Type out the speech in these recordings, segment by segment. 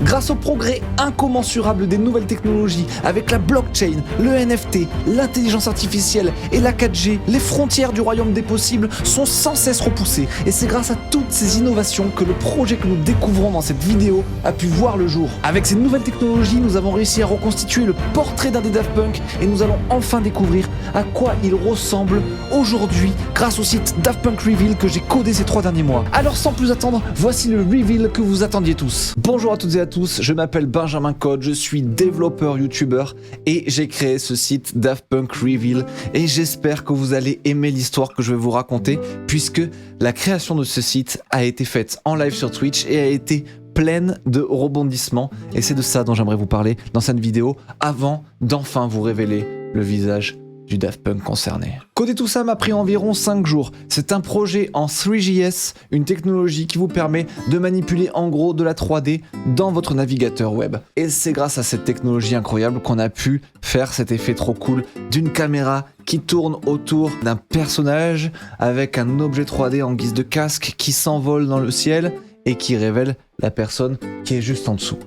Grâce au progrès incommensurable des nouvelles technologies, avec la blockchain, le NFT, l'intelligence artificielle et la 4G, les frontières du royaume des possibles sont sans cesse repoussées. Et c'est grâce à toutes ces innovations que le projet que nous découvrons dans cette vidéo a pu voir le jour. Avec ces nouvelles technologies, nous avons réussi à reconstituer le portrait d'un des Daft Punk et nous allons enfin découvrir à quoi il ressemble aujourd'hui grâce au site Daft Punk Reveal que j'ai codé ces 3 derniers mois. Alors sans plus attendre, voici le reveal que vous attendiez tous. Bonjour à toutes et à tous, je m'appelle Benjamin Code, je suis développeur youtubeur et j'ai créé ce site Daft Punk Reveal et j'espère que vous allez aimer l'histoire que je vais vous raconter puisque la création de ce site a été faite en live sur Twitch et a été pleine de rebondissements et c'est de ça dont j'aimerais vous parler dans cette vidéo avant d'enfin vous révéler le visage du Daft Punk concerné. Coder tout ça m'a pris environ 5 jours. C'est un projet en Three.js, une technologie qui vous permet de manipuler en gros de la 3D dans votre navigateur web. Et c'est grâce à cette technologie incroyable qu'on a pu faire cet effet trop cool d'une caméra qui tourne autour d'un personnage avec un objet 3D en guise de casque qui s'envole dans le ciel et qui révèle la personne qui est juste en dessous.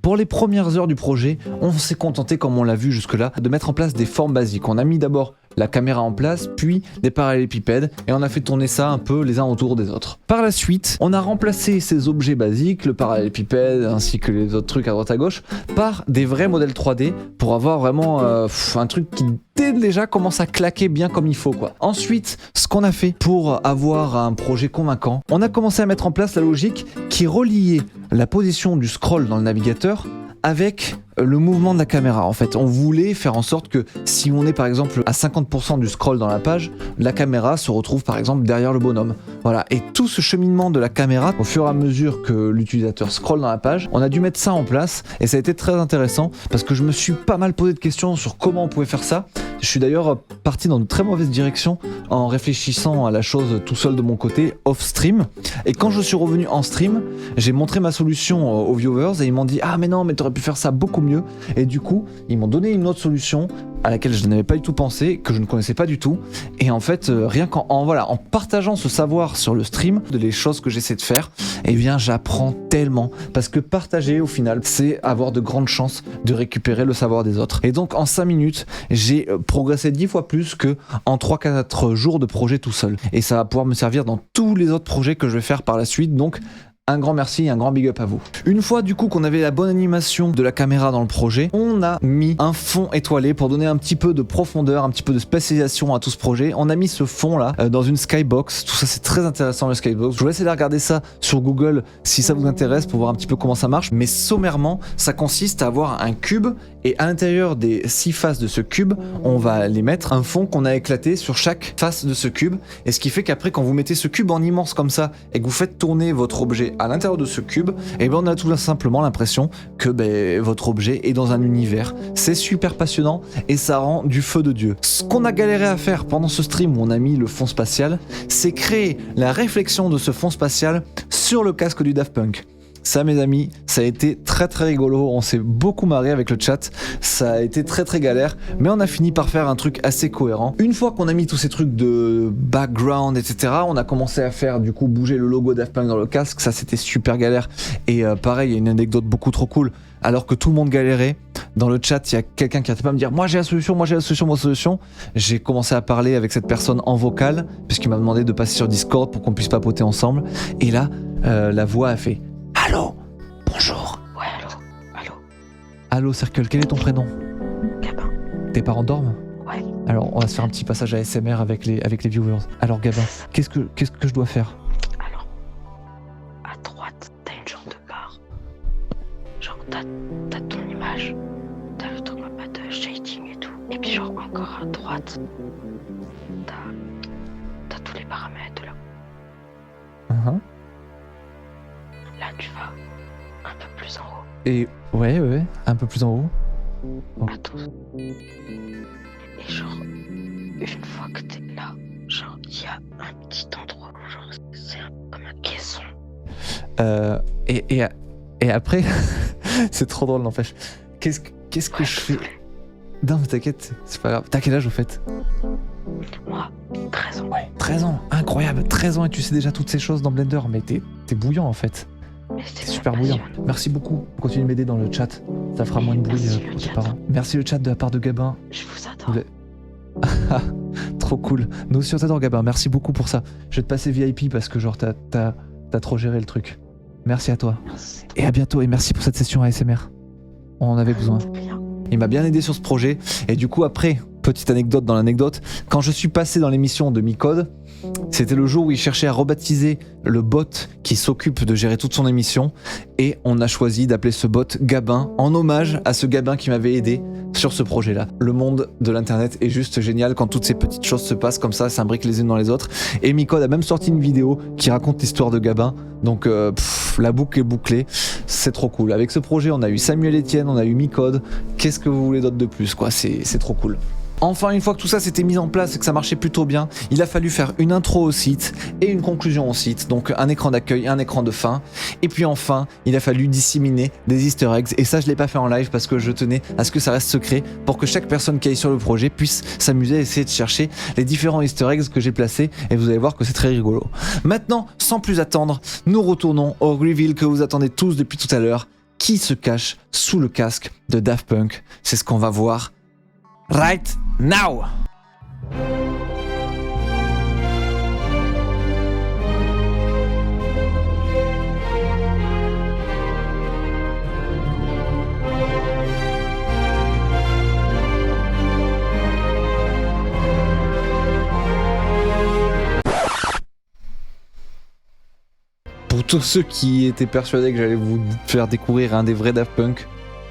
Pour les premières heures du projet, on s'est contenté, comme on l'a vu jusque-là, de mettre en place des formes basiques. On a mis d'abord la caméra en place, puis des parallélépipèdes, et on a fait tourner ça un peu les uns autour des autres. Par la suite, on a remplacé ces objets basiques, le parallélépipède ainsi que les autres trucs à droite à gauche, par des vrais modèles 3D pour avoir vraiment un truc qui dès déjà commence à claquer bien comme il faut, quoi. Ensuite, ce qu'on a fait pour avoir un projet convaincant, on a commencé à mettre en place la logique qui reliait la position du scroll dans le navigateur avec le mouvement de la caméra. En fait, on voulait faire en sorte que si on est par exemple à 50% du scroll dans la page, la caméra se retrouve par exemple derrière le bonhomme. Voilà, et tout ce cheminement de la caméra, au fur et à mesure que l'utilisateur scrolle dans la page, on a dû mettre ça en place et ça a été très intéressant parce que je me suis pas mal posé de questions sur comment on pouvait faire ça. Je suis d'ailleurs parti dans de très mauvaises directions en réfléchissant à la chose tout seul de mon côté, off-stream. Et quand je suis revenu en stream, j'ai montré ma solution aux viewers et ils m'ont dit « Ah mais non, mais t'aurais pu faire ça beaucoup mieux ». Et du coup, ils m'ont donné une autre solution à laquelle je n'avais pas du tout pensé, que je ne connaissais pas du tout. Et en fait, rien en partageant ce savoir sur le stream, de les choses que j'essaie de faire, eh bien j'apprends tellement. Parce que partager, au final, c'est avoir de grandes chances de récupérer le savoir des autres. Et donc en 5 minutes, j'ai progressé 10 fois plus que en 3-4 jours de projet tout seul. Et ça va pouvoir me servir dans tous les autres projets que je vais faire par la suite. Donc un grand merci et un grand big up à vous. Une fois du coup qu'on avait la bonne animation de la caméra dans le projet, on a mis un fond étoilé pour donner un petit peu de profondeur, un petit peu de spécialisation à tout ce projet. On a mis ce fond là dans une skybox. Tout ça c'est très intéressant, le skybox. Je vous laisse aller regarder ça sur Google si ça vous intéresse pour voir un petit peu comment ça marche. Mais sommairement, ça consiste à avoir un cube et à l'intérieur des 6 faces de ce cube, on va les mettre un fond qu'on a éclaté sur chaque face de ce cube. Et ce qui fait qu'après quand vous mettez ce cube en immense comme ça et que vous faites tourner votre objet à l'intérieur de ce cube, et ben on a tout simplement l'impression que votre objet est dans un univers. C'est super passionnant et ça rend du feu de Dieu. Ce qu'on a galéré à faire pendant ce stream où on a mis le fond spatial, c'est créer la réflexion de ce fond spatial sur le casque du Daft Punk. Ça mes amis, ça a été très très rigolo, on s'est beaucoup marré avec le chat, ça a été très très galère, mais on a fini par faire un truc assez cohérent. Une fois qu'on a mis tous ces trucs de background etc, on a commencé à faire du coup bouger le logo Daft Punk dans le casque, ça c'était super galère, et pareil il y a une anecdote beaucoup trop cool, alors que tout le monde galérait, dans le chat il y a quelqu'un qui n'arrêtait pas de me dire moi j'ai la solution, j'ai commencé à parler avec cette personne en vocal, puisqu'il m'a demandé de passer sur Discord pour qu'on puisse papoter ensemble, et là la voix a fait allô, bonjour. Ouais, allô. Allô, Circle, quel est ton prénom? Gabin. Tes parents dorment? Ouais. Alors, on va se faire un petit passage ASMR avec les viewers. Alors, Gabin, qu'est-ce que je dois faire? Alors, à droite, t'as une genre de barre. Genre, t'as ton image, t'as ton map de shading et tout. Et puis, genre, encore à droite, t'as tous les paramètres là. Là, tu vas un peu plus en haut. Et ouais, un peu plus en haut. Oh. À tous. Et genre, une fois que t'es là, genre, il y a un petit endroit où genre, c'est un peu comme un caisson. Et après, c'est trop drôle n'empêche. Qu'est-ce que je fais? Non mais t'inquiète, c'est pas grave. T'as quel âge au fait? Moi, 13 ans. Ouais, 13 ans, incroyable, 13 ans et tu sais déjà toutes ces choses dans Blender, mais t'es bouillant en fait. Mais c'est C'est super bouillant. Merci beaucoup. Continue de m'aider dans le chat. Ça fera moins de bruit Merci, pour le tes chat. parents. Merci le chat de la part de Gabin. Je vous adore. Trop cool. Nous aussi on t'adore Gabin. Merci beaucoup pour ça. Je vais te passer VIP parce que genre t'as trop géré le truc. Merci à toi. Merci. Et à bientôt et merci pour cette session ASMR. On en avait besoin. Bien. Il m'a bien aidé sur ce projet. Et du coup, après, petite anecdote dans l'anecdote, quand je suis passé dans l'émission de Micode, c'était le jour où il cherchait à rebaptiser le bot qui s'occupe de gérer toute son émission. Et on a choisi d'appeler ce bot Gabin, en hommage à ce Gabin qui m'avait aidé sur ce projet-là. Le monde de l'internet est juste génial quand toutes ces petites choses se passent comme ça, s'imbriquent les unes dans les autres. Et Micode a même sorti une vidéo qui raconte l'histoire de Gabin. Donc la boucle est bouclée, c'est trop cool. Avec ce projet, on a eu Samuel Etienne, on a eu Micode. Qu'est-ce que vous voulez d'autre de plus quoi, c'est trop cool. Enfin, une fois que tout ça s'était mis en place et que ça marchait plutôt bien, il a fallu faire une intro au site et une conclusion au site, donc un écran d'accueil et un écran de fin. Et puis enfin, il a fallu disséminer des easter eggs, et ça je l'ai pas fait en live parce que je tenais à ce que ça reste secret pour que chaque personne qui aille sur le projet puisse s'amuser à essayer de chercher les différents easter eggs que j'ai placés, et vous allez voir que c'est très rigolo. Maintenant, sans plus attendre, nous retournons au reveal que vous attendez tous depuis tout à l'heure. Qui se cache sous le casque de Daft Punk? C'est ce qu'on va voir right now. Pour tous ceux qui étaient persuadés que j'allais vous faire découvrir un des vrais Daft Punk,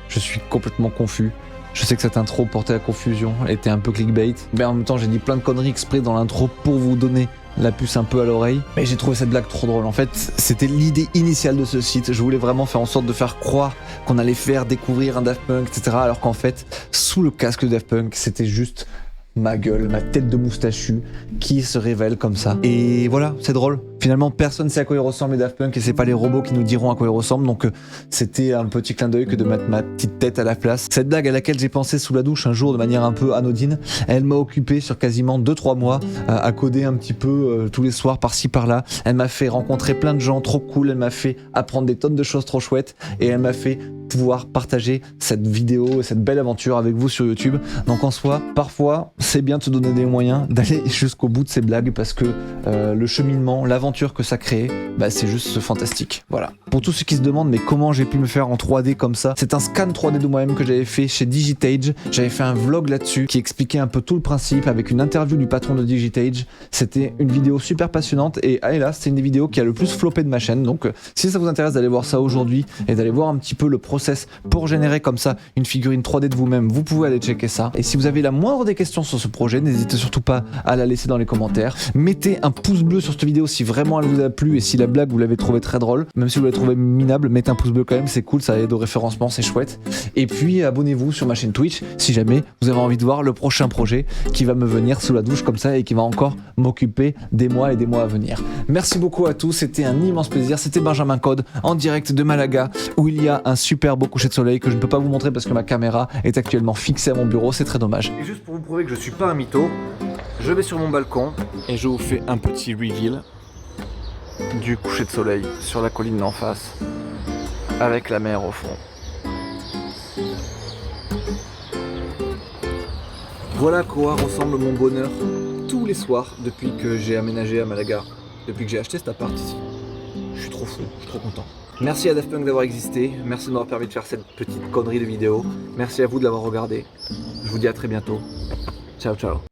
je suis complètement confus. Je sais que cette intro portait à confusion, elle était un peu clickbait, mais en même temps j'ai dit plein de conneries exprès dans l'intro pour vous donner la puce un peu à l'oreille. Mais j'ai trouvé cette blague trop drôle. En fait, c'était l'idée initiale de ce site. Je voulais vraiment faire en sorte de faire croire qu'on allait faire découvrir un Daft Punk, etc. Alors qu'en fait, sous le casque de Daft Punk, c'était juste ma gueule, ma tête de moustachu qui se révèle comme ça. Et voilà, c'est drôle. Finalement, personne ne sait à quoi il ressemble les Daft Punk et c'est pas les robots qui nous diront à quoi ils ressemblent. Donc c'était un petit clin d'œil que de mettre ma petite tête à la place. Cette blague à laquelle j'ai pensé sous la douche un jour de manière un peu anodine, elle m'a occupé sur quasiment 2-3 mois à coder un petit peu tous les soirs par-ci par-là. Elle m'a fait rencontrer plein de gens trop cool, elle m'a fait apprendre des tonnes de choses trop chouettes et elle m'a fait pouvoir partager cette vidéo, cette belle aventure avec vous sur YouTube. Donc en soi, parfois, c'est bien de se donner des moyens d'aller jusqu'au bout de ces blagues parce que le cheminement, l'aventure que ça crée, bah, c'est juste fantastique. Voilà. Pour tous ceux qui se demandent mais comment j'ai pu me faire en 3D comme ça, c'est un scan 3D de moi-même que j'avais fait chez Digitage. J'avais fait un vlog là-dessus qui expliquait un peu tout le principe avec une interview du patron de Digitage. C'était une vidéo super passionnante et là, c'est une des vidéos qui a le plus floppé de ma chaîne. Donc si ça vous intéresse d'aller voir ça aujourd'hui et d'aller voir un petit peu le process pour générer comme ça une figurine 3D de vous-même, vous pouvez aller checker ça. Et si vous avez la moindre des questions sur ce projet, n'hésitez surtout pas à la laisser dans les commentaires. Mettez un pouce bleu sur cette vidéo si vraiment elle vous a plu et si la blague vous l'avez trouvée très drôle. Même si vous l'avez trouvée minable, mettez un pouce bleu quand même, c'est cool, ça aide au référencement, c'est chouette. Et puis abonnez-vous sur ma chaîne Twitch si jamais vous avez envie de voir le prochain projet qui va me venir sous la douche comme ça et qui va encore m'occuper des mois et des mois à venir. Merci beaucoup à tous, c'était un immense plaisir. C'était Benjamin Code en direct de Malaga où il y a un super beau coucher de soleil que je ne peux pas vous montrer parce que ma caméra est actuellement fixée à mon bureau, c'est très dommage. Et juste pour vous prouver que je suis pas un mytho, je vais sur mon balcon et je vous fais un petit reveal du coucher de soleil sur la colline d'en face avec la mer au fond. Voilà à quoi ressemble mon bonheur tous les soirs depuis que j'ai aménagé à Malaga, depuis que j'ai acheté cet appart ici. Je suis trop fou, je suis trop content. Merci à Daft Punk d'avoir existé, merci de m'avoir permis de faire cette petite connerie de vidéo, merci à vous de l'avoir regardé. Je vous dis à très bientôt. Ciao ciao.